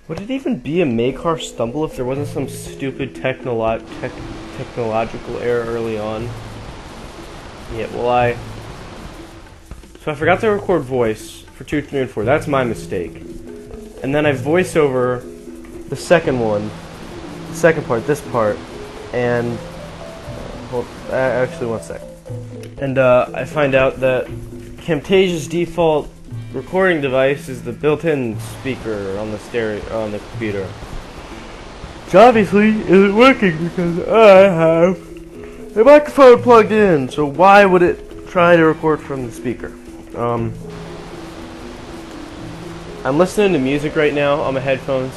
Would it even be a Maycar stumble if there wasn't some stupid technological error early on? Yeah, well So I forgot to record voice for 2, 3, and 4. That's my mistake. And then I voice over the second one, the second part, this part, and... actually, one sec. And I find out that Camtasia's default recording device is the built-in speaker on the on the computer. Which obviously isn't working because I have a microphone plugged in. So why would it try to record from the speaker? I'm listening to music right now on my headphones.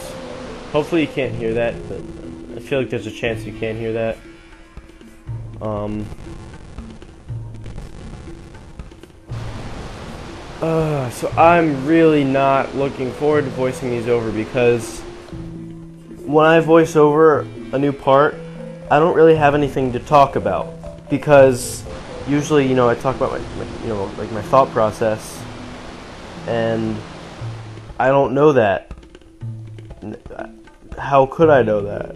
Hopefully you can't hear that, but I feel like there's a chance you can hear that. So I'm really not looking forward to voicing these over because when I voice over a new part, I don't really have anything to talk about because usually, I talk about my thought process, and I don't know that. How could I know that?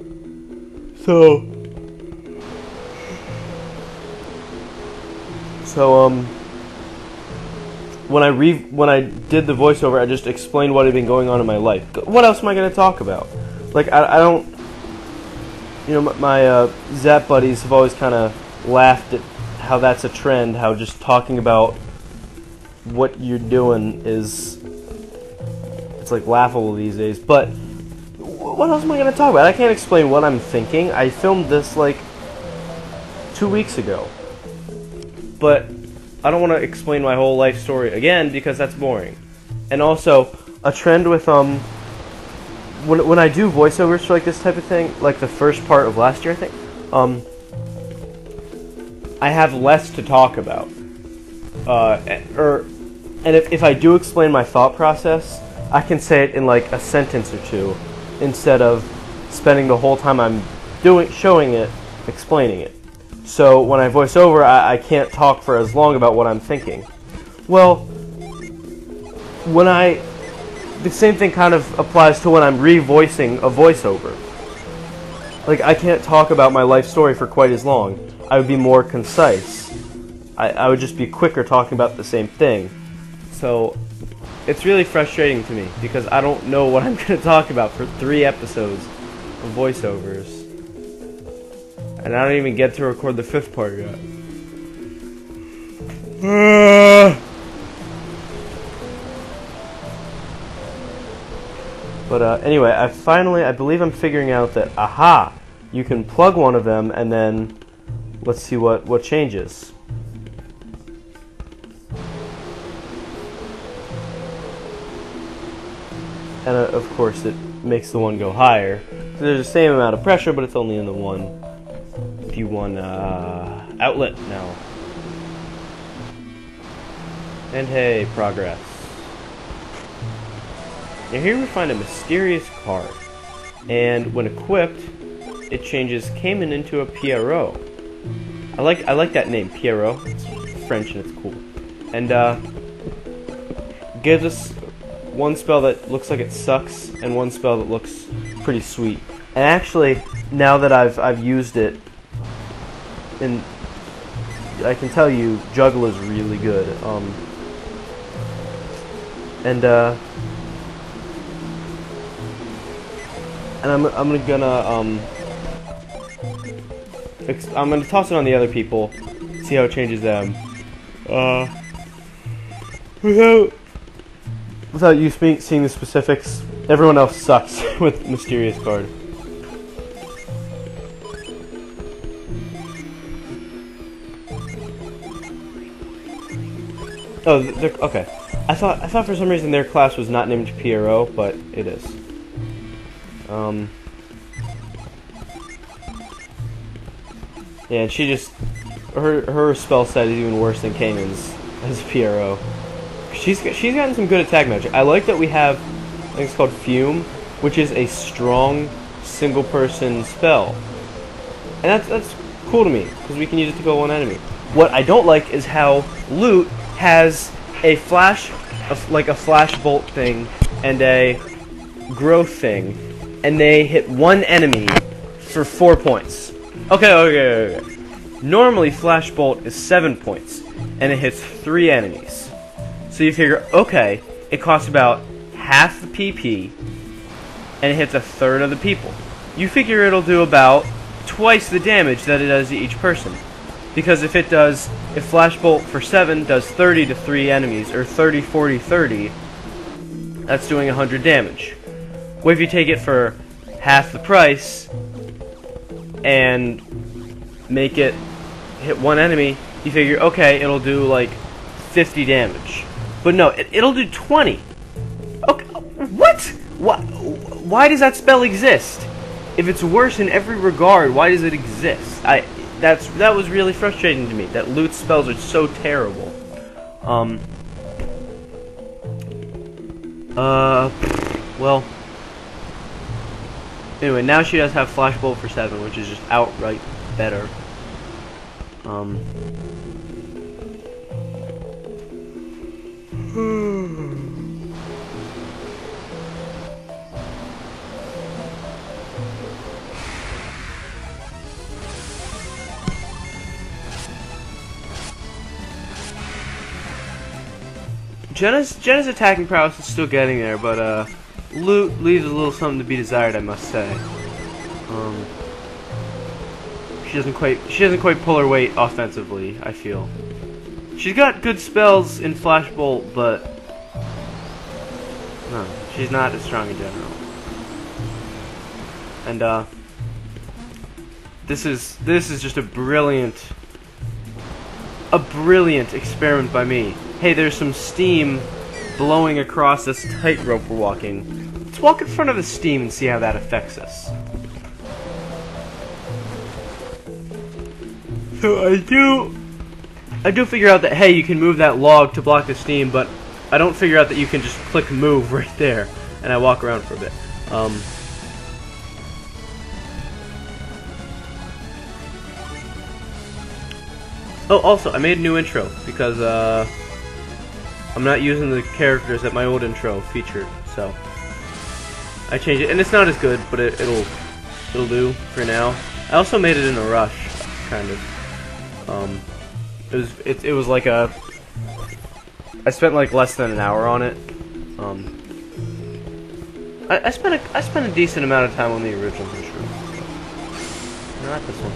So when I did the voiceover, I just explained what had been going on in my life. What else am I going to talk about? Like, I don't... my Zap buddies have always kind of laughed at how that's a trend, how just talking about what you're doing is... It's, like, laughable these days. But what else am I going to talk about? I can't explain what I'm thinking. I filmed this, 2 weeks ago. But I don't want to explain my whole life story again because that's boring. And also, a trend with when I do voiceovers for this type of thing, like the first part of last year, I think, I have less to talk about. And if I do explain my thought process, I can say it in a sentence or two instead of spending the whole time I'm showing it, explaining it. So when I voice over, I can't talk for as long about what I'm thinking. Well, the same thing kind of applies to when I'm revoicing a voiceover. I can't talk about my life story for quite as long. I would be more concise. I would just be quicker talking about the same thing. So it's really frustrating to me because I don't know what I'm going to talk about for 3 episodes of voiceovers. And I don't even get to record the 5th part yet. But anyway, I believe I'm figuring out that, aha, you can plug one of them and then let's see what changes. And of course it makes the one go higher. So there's the same amount of pressure, but it's only in the one outlet now. And hey, progress. Now here we find a mysterious card, and when equipped, it changes Cayman into a Pierrot. I like that name, Pierrot. It's French and it's cool. And gives us one spell that looks like it sucks, and one spell that looks pretty sweet. And actually, now that I've used it, and I can tell you, Juggle is really good. And I'm gonna toss it on the other people, see how it changes them. Without you seeing the specifics, everyone else sucks with Mysterious card. Oh, okay. I thought for some reason their class was not named Pierrot, but it is. Yeah, and she just her spell set is even worse than Cayman's as Pierrot. She's gotten some good attack magic. I like that we have, I think it's called Fume, which is a strong single person spell, and that's cool to me because we can use it to kill one enemy. What I don't like is how Loot has a flash, like a flash bolt thing, and a growth thing, and they hit one enemy for 4 points. Okay. Normally, Flashbolt is 7 points, and it hits 3 enemies. So you figure, okay, it costs about half the PP, and it hits a third of the people. You figure it'll do about twice the damage that it does to each person. Because if Flashbolt for 7 does 30 to 3 enemies, or 30, 40, 30, that's doing 100 damage. Well, if you take it for half the price, and make it hit one enemy, you figure, okay, it'll do like 50 damage. But no, it'll do 20. Okay, what? Why does that spell exist? If it's worse in every regard, why does it exist? That was really frustrating to me. That loot spells are so terrible. Well. Anyway, now she does have Flashbolt for 7, which is just outright better. Jenna's attacking prowess is still getting there, but loot leaves a little something to be desired, I must say. She doesn't quite pull her weight offensively, I feel. She's got good spells in Flashbolt, but no, she's not as strong in general. And this is just a brilliant experiment by me. Hey, there's some steam blowing across this tightrope we're walking. Let's walk in front of the steam and see how that affects us. So I do figure out that, hey, you can move that log to block the steam, but I don't figure out that you can just click move right there, and I walk around for a bit. Oh, also, I made a new intro, because, I'm not using the characters that my old intro featured, so I changed it, and it's not as good, but it'll do for now. I also made it in a rush, kind of. It was like I spent like less than an hour on it. I spent a decent amount of time on the original intro. Not this one.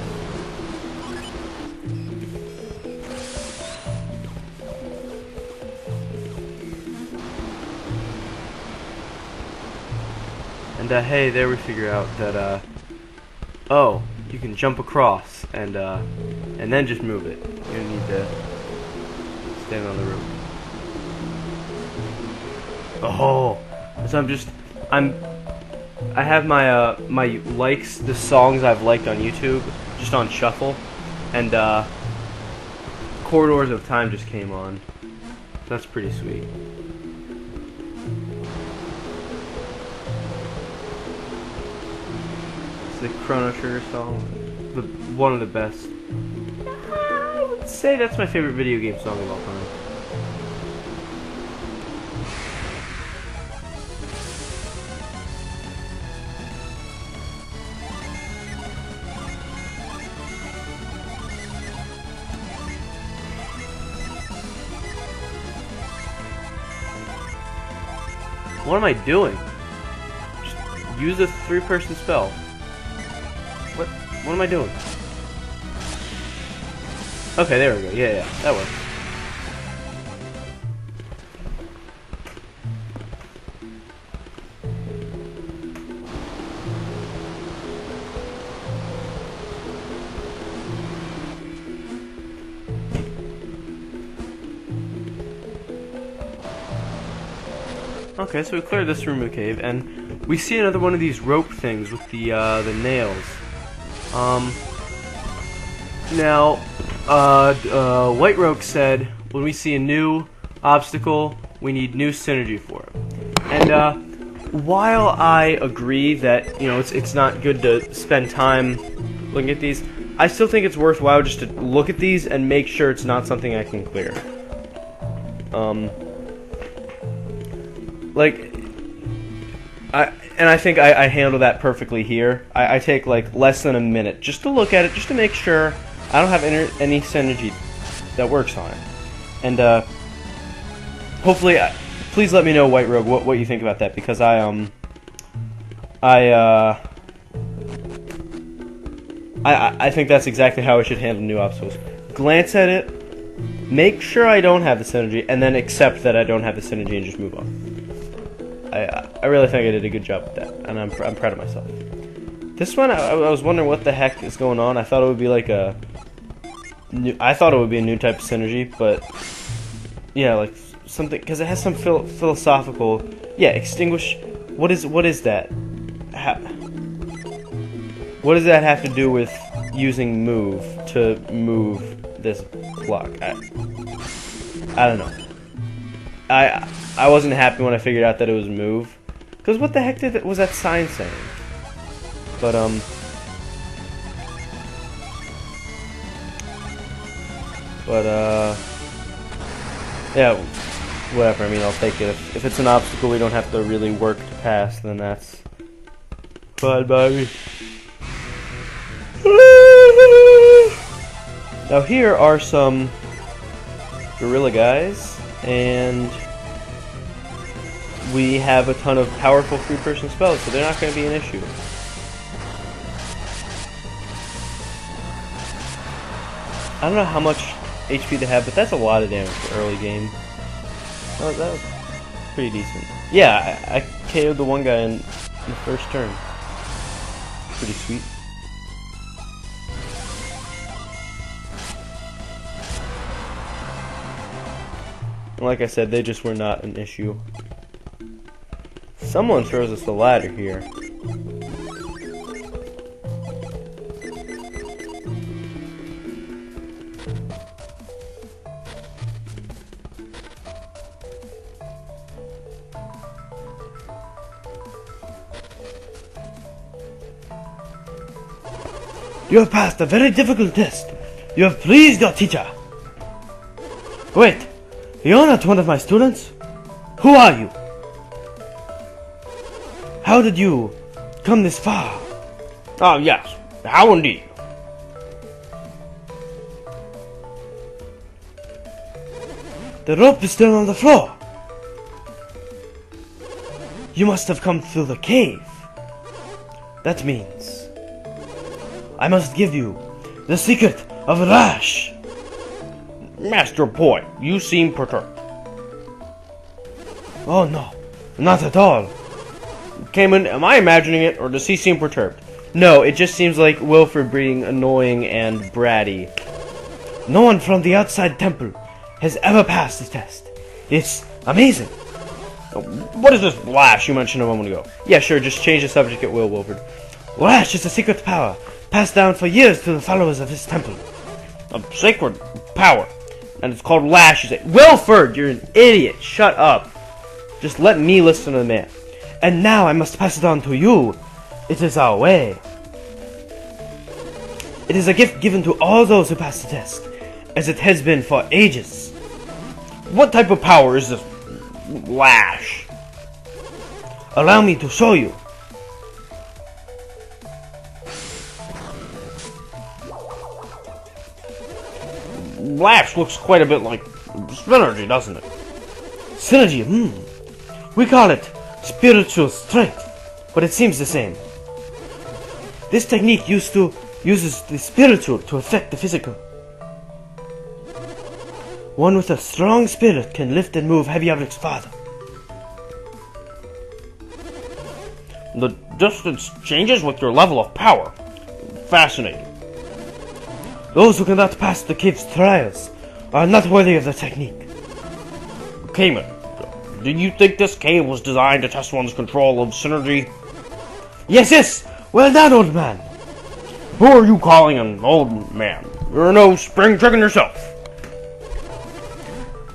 And hey, there we figure out that oh, you can jump across and then just move it. You don't need to stand on the roof. Oh, so I have my my likes, the songs I've liked on YouTube, just on shuffle, and Corridors of Time just came on. That's pretty sweet. The Chrono Trigger song, one of the best. I would say that's my favorite video game song of all time. What am I doing? Just use a 3-person spell. What am I doing? Okay, there we go. Yeah, that works. Okay, so we cleared this room of the cave, and we see another one of these rope things with the nails. Now, White Rogue said, when we see a new obstacle, we need new synergy for it. And, while I agree that, you know, it's not good to spend time looking at these, I still think it's worthwhile just to look at these and make sure it's not something I can clear. Like, And I think I handle that perfectly here. I take like less than a minute just to look at it, just to make sure I don't have any synergy that works on it. And hopefully, please let me know, White Rogue, what you think about that, because I think that's exactly how I should handle new obstacles. Glance at it, make sure I don't have the synergy, and then accept that I don't have the synergy and just move on. I really think I did a good job with that, and I'm proud of myself. This one, I was wondering what the heck is going on. I thought it would be like a new type of synergy, but yeah, like something, because it has some philosophical. Yeah, extinguish. What is that? What does that have to do with using move to move this block? I don't know. I wasn't happy when I figured out that it was move, because what the heck was that sign saying? But yeah, whatever. I mean, I'll take it. If it's an obstacle we don't have to really work to pass, then that's fine by me. Now here are some gorilla guys, and we have a ton of powerful three-person spells, so they're not going to be an issue. I don't know how much HP they have, but that's a lot of damage for early game. Oh, that was pretty decent. Yeah, I KO'd the one guy in the first turn. Pretty sweet. Like I said, they just were not an issue. Someone throws us the ladder here. You have passed a very difficult test. You have pleased your teacher. Wait, you're not one of my students? Who are you? How did you come this far? Oh, yes. How indeed. The rope is still on the floor. You must have come through the cave. That means I must give you the secret of Rash. Master Boy, you seem perturbed. Oh no, not at all. Cayman, am I imagining it, or does he seem perturbed? No, it just seems like Wilfred being annoying and bratty. No one from the outside temple has ever passed the test. It's amazing. What is this Lash you mentioned a moment ago? Yeah, sure, just change the subject at will, Wilfred. Rash is a secret power passed down for years to the followers of this temple. A sacred power. And it's called Lash, you say. Wilfred, you're an idiot. Shut up. Just let me listen to the man. And now I must pass it on to you. It is our way. It is a gift given to all those who pass the test, as it has been for ages. What type of power is this Lash? Allow me to show you. Lash looks quite a bit like Synergy, doesn't it? Synergy, We call it spiritual strength, but it seems the same. This technique uses the spiritual to affect the physical. One with a strong spirit can lift and move heavy objects farther. The distance changes with your level of power. Fascinating. Those who cannot pass the cave's trials are not worthy of the technique. Cayman, do you think this cave was designed to test one's control of Synergy? Yes! Well done, old man! Who are you calling an old man? You're no spring chicken yourself.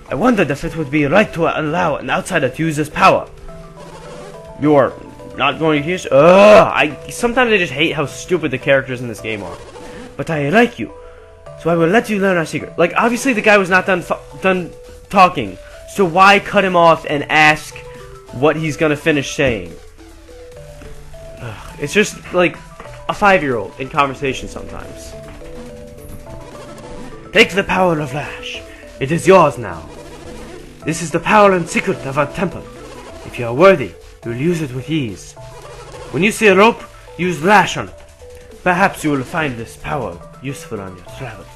I wondered if it would be right to allow an outsider to use this power. You are not going to use... Sometimes I just hate how stupid the characters in this game are. But I like you, so I will let you learn our secret. Like, obviously the guy was not done talking, so why cut him off and ask what he's gonna finish saying? It's just like a 5-year-old in conversation sometimes. Take the power of Lash. It is yours now. This is the power and secret of our temple. If you are worthy, you will use it with ease. When you see a rope, use Lash on it. Perhaps you will find this power useful on your travels.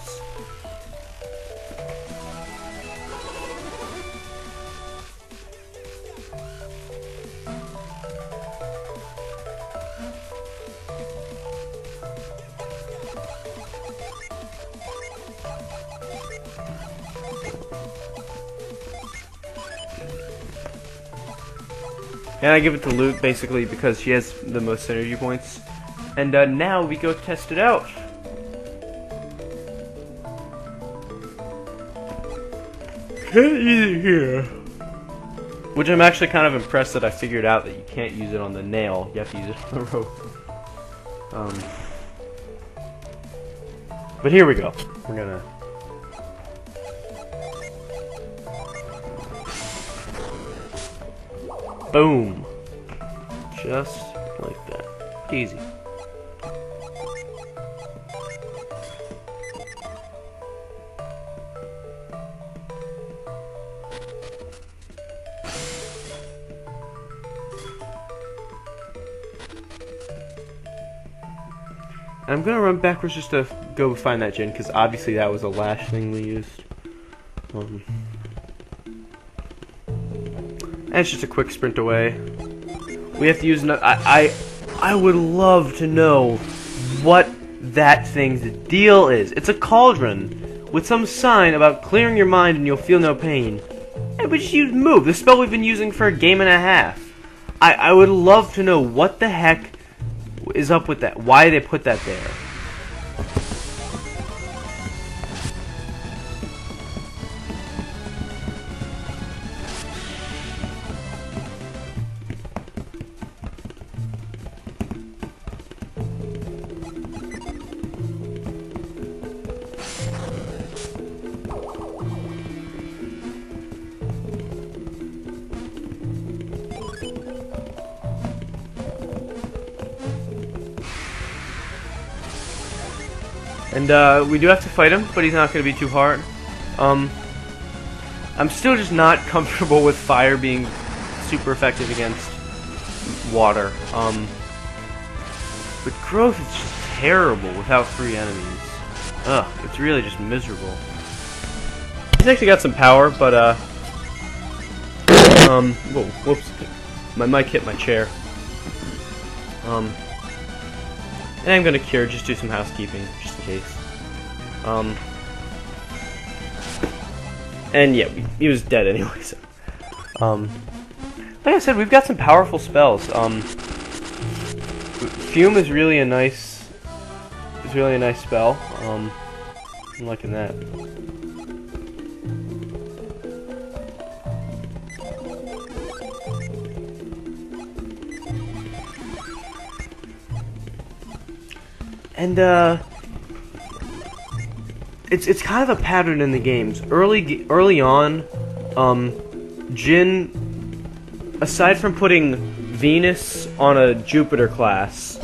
And I give it to Luke, basically, because she has the most synergy points. And now we go test it out. Can't use it here. Which I'm actually kind of impressed that I figured out that you can't use it on the nail. You have to use it on the rope. But here we go. We're gonna... Boom. Just like that. Easy. And I'm gonna run backwards just to go find that gen, because obviously that was a Lash thing we used. And it's just a quick sprint away. We have to use another. I would love to know what that thing's deal is. It's a cauldron with some sign about clearing your mind and you'll feel no pain. And we just use move, the spell we've been using for a game and a half. I would love to know what the heck is up with that. Why they put that there. And we do have to fight him, but he's not going to be too hard. I'm still just not comfortable with fire being super effective against water. But growth is just terrible without 3 enemies. Ugh, it's really just miserable. He's actually got some power, but whoa, whoops, my mic hit my chair. And I'm gonna cure, just do some housekeeping, just in case. And yeah, he was dead anyway, so. Like I said, we've got some powerful spells. Fume is really a nice, spell. I'm liking that. And it's kind of a pattern in the games. Early on, Jin, aside from putting Venus on a Jupiter class,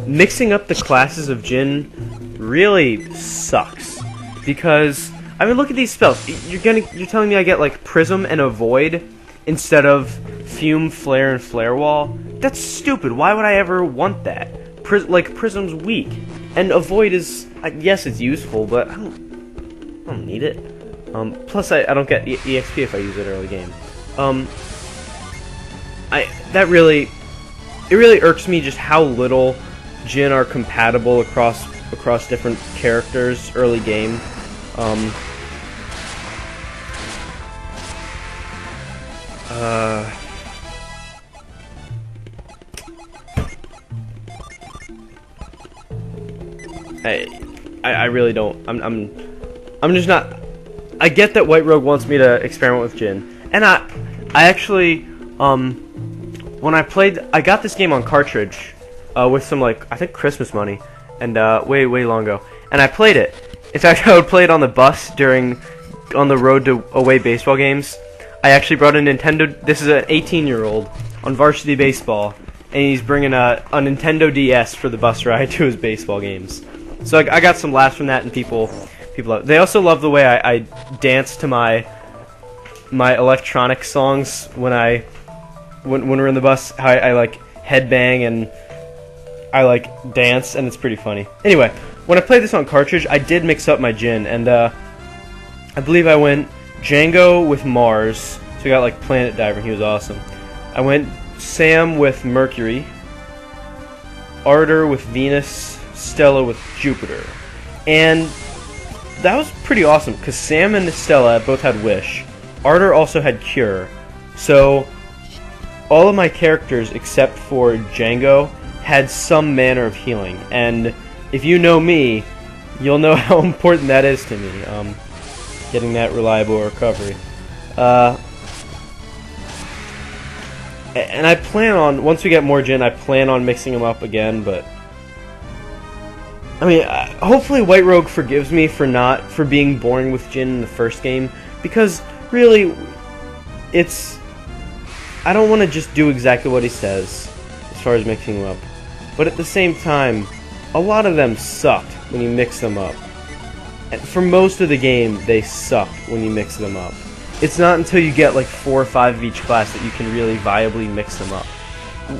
mixing up the classes of Jin really sucks. Because I mean, look at these spells. You're telling me I get like Prism and Avoid instead of Fume, Flare, and Flare Wall? That's stupid. Why would I ever want that? Like, Prism's weak, and Avoid is, yes, it's useful, but I don't need it. Plus, I don't get EXP if I use it early game. It really irks me just how little Jin are compatible across different characters early game. I really don't. I'm just not. I get that White Rogue wants me to experiment with Jin, and I actually when I played, I got this game on cartridge with some, like, I think Christmas money, and way long ago, and I played it. In fact, I would play it on the bus on the road to away baseball games. I actually brought a Nintendo. This is an 18-year-old on varsity baseball, and he's bringing a Nintendo DS for the bus ride to his baseball games. So I got some laughs from that, and people love. They also love the way I dance to my electronic songs when we're in the bus. How I like headbang and I like dance, and it's pretty funny. Anyway, when I played this on cartridge, I did mix up my gin, and I believe I went Django with Mars, so I got like Planet Diver, and he was awesome. I went Sam with Mercury, Ardor with Venus, Stella with Jupiter, and that was pretty awesome because Sam and Stella both had Wish. Ardor also had Cure, so all of my characters except for Django had some manner of healing, and if you know me, you'll know how important that is to me, getting that reliable recovery. And I plan on, once we get more gin, I plan on mixing them up again, but I mean, hopefully White Rogue forgives me for being boring with gin in the first game, because really, I don't want to just do exactly what he says as far as mixing them up, but at the same time, a lot of them sucked when you mix them up. And for most of the game, they sucked when you mix them up. It's not until you get like 4 or 5 of each class that you can really viably mix them up.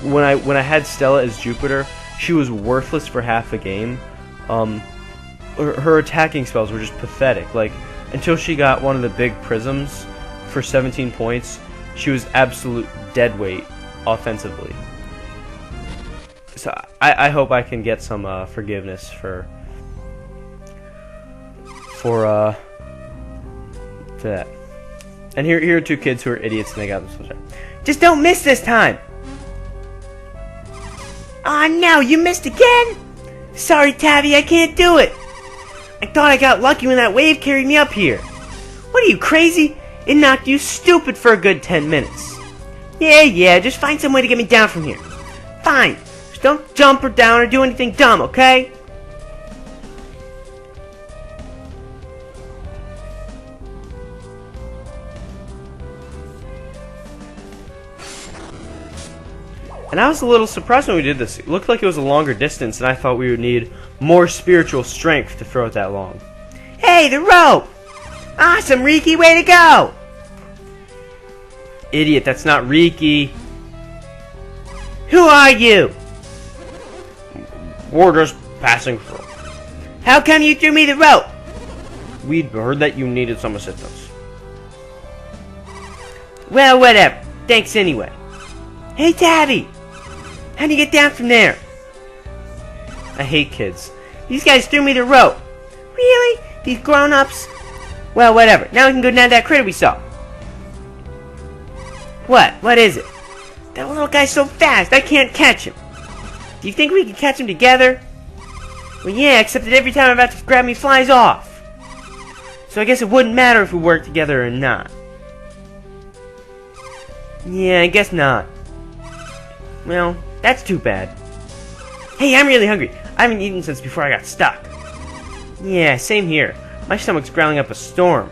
When I had Stella as Jupiter, she was worthless for half a game. Her attacking spells were just pathetic. Like, until she got one of the big prisms for 17 points, she was absolute deadweight offensively. So I hope I can get some forgiveness for that. And here are 2 kids who are idiots and they got this one. Just don't miss this time! Aw, no, you missed again? Sorry, Tabby, I can't do it. I thought I got lucky when that wave carried me up here. What are you, crazy? It knocked you stupid for a good 10 minutes. Yeah, just find some way to get me down from here. Fine, just don't jump or down or do anything dumb, okay? And I was a little surprised when we did this. It looked like it was a longer distance, and I thought we would need more spiritual strength to throw it that long. Hey, the rope! Awesome, Riki, way to go! Idiot, that's not Riki. Who are you? We're just passing through. How come you threw me the rope? We'd heard that you needed some assistance. Well, whatever. Thanks anyway. Hey, Tabby! How do you get down from there? I hate kids. These guys threw me the rope. Really? These grown-ups? Well, whatever. Now we can go down to that critter we saw. What? What is it? That little guy's so fast, I can't catch him. Do you think we can catch him together? Well, yeah, except that every time I'm about to grab him, he flies off. So I guess it wouldn't matter if we worked together or not. Yeah, I guess not. Well, that's too bad. Hey, I'm really hungry. I haven't eaten since before I got stuck. Yeah, same here. My stomach's growling up a storm.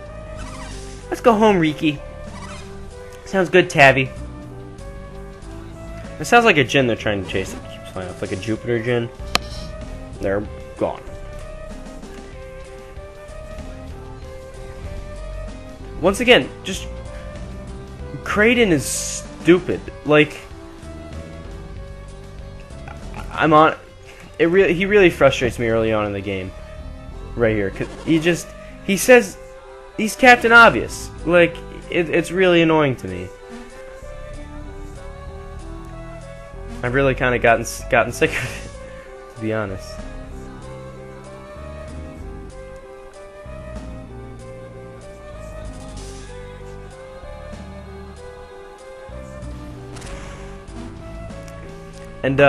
Let's go home, Riki. Sounds good, Tabby. It sounds like a gin they're trying to chase. It keeps flying off like a Jupiter gin. They're gone. Once again, just Kraden is stupid. Like, he really frustrates me early on in the game, right here, cause he says he's Captain Obvious. Like, it's really annoying to me. I've really kind of gotten sick of it, to be honest. And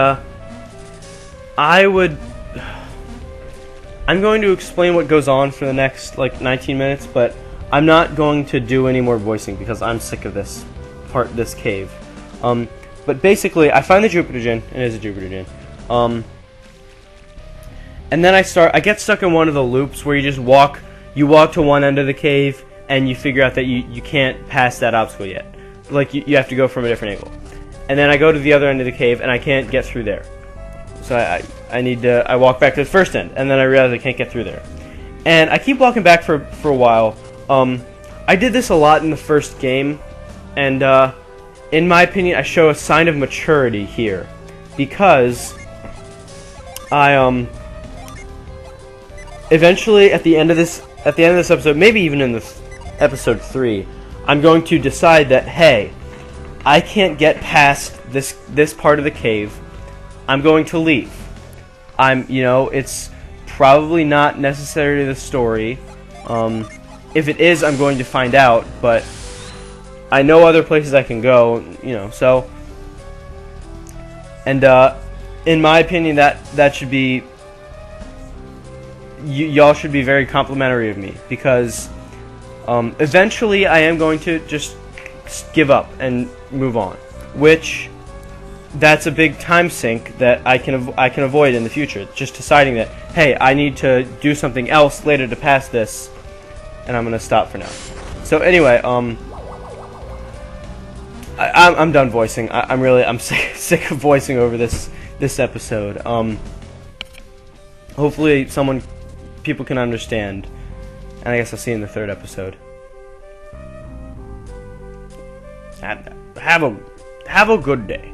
I'm going to explain what goes on for the next, like, 19 minutes, but I'm not going to do any more voicing because I'm sick of this cave. But basically, I find the Jupiter Gin, and it is a Jupiter Gin, and then I get stuck in one of the loops where you walk to one end of the cave, and you figure out that you can't pass that obstacle yet. Like, you have to go from a different angle. and then I go to the other end of the cave, and I can't get through there. So I walk back to the first end, and then I realize I can't get through there. And I keep walking back for a while. I did this a lot in the first game, and in my opinion, I show a sign of maturity here, because I eventually at the end of this episode, maybe even in this episode 3, I'm going to decide that, hey, I can't get past this part of the cave. I'm going to leave. It's probably not necessary to the story. If it is, I'm going to find out, but I know other places I can go, so. And in my opinion, that should be, y'all should be very complimentary of me, because eventually I am going to just give up and move on, which that's a big time sink that I can avoid in the future. Just deciding that, hey, I need to do something else later to pass this, and I'm gonna stop for now. So anyway, I'm done voicing. I'm sick of voicing over this episode. Hopefully people can understand, and I guess I'll see you in the third episode. Have a good day.